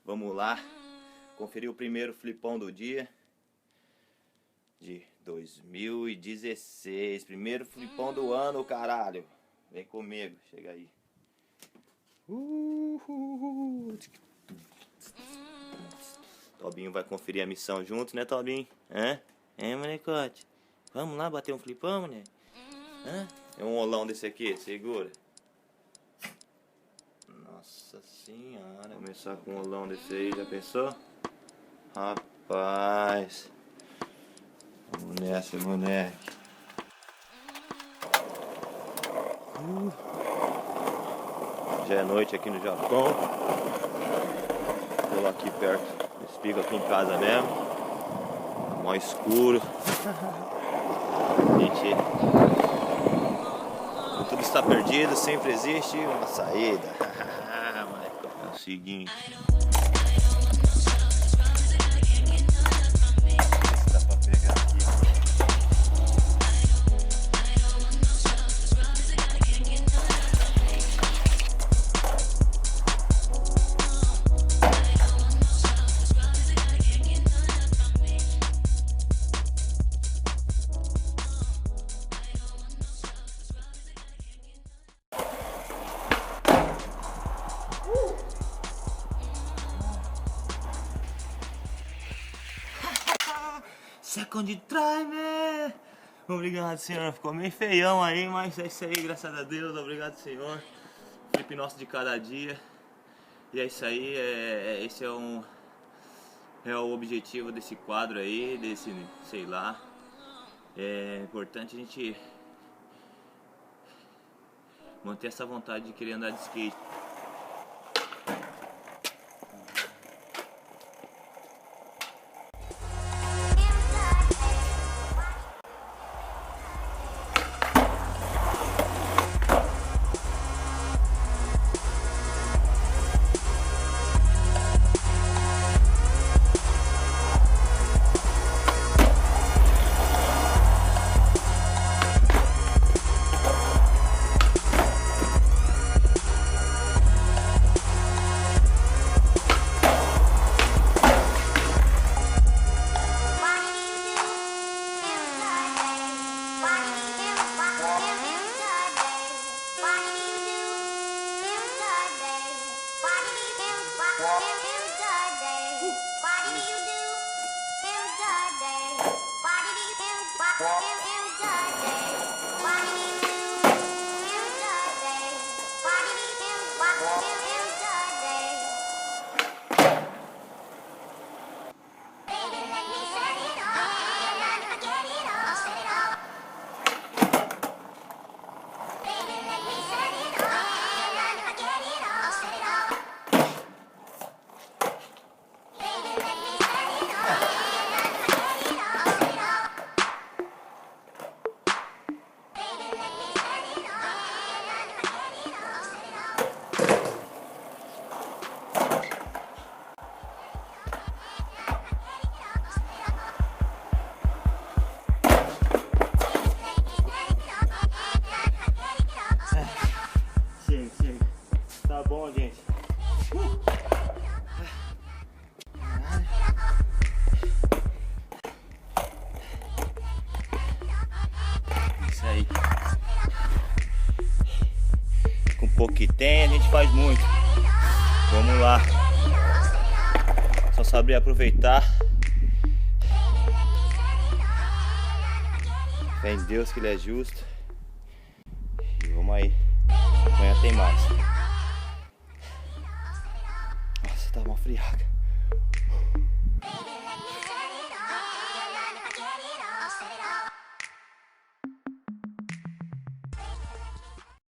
Vamos lá conferir o primeiro flipão do dia de 2016. Primeiro flipão do ano, caralho. Vem comigo, chega aí. Tobinho vai conferir a missão junto, né, Tobinho? Molecote? Vamos lá bater um flipão, moleque? É um olão desse aqui, segura. Nossa senhora, começar com um olão desse aí, já pensou? Rapaz. Vamos nessa, moleque. Já é noite aqui no Japão. Tô aqui perto, explico aqui em casa mesmo. Mó escuro. Gente, tudo está perdido, sempre existe uma saída. É o seguinte. Dá pra pegar aqui. Second time! Obrigado, senhor. Ficou meio feião aí, mas é isso aí, graças a Deus. Obrigado, senhor. Flip nosso de cada dia. E é isso aí, esse é o objetivo desse quadro aí, desse, sei lá. É importante a gente manter essa vontade de querer andar de skate. Tá bom, gente. Isso aí. Com pouco que tem, a gente faz muito. Vamos lá. Só saber aproveitar. Fé em Deus que Ele é justo. E vamos aí. Amanhã tem mais. Nossa, tá uma friaca.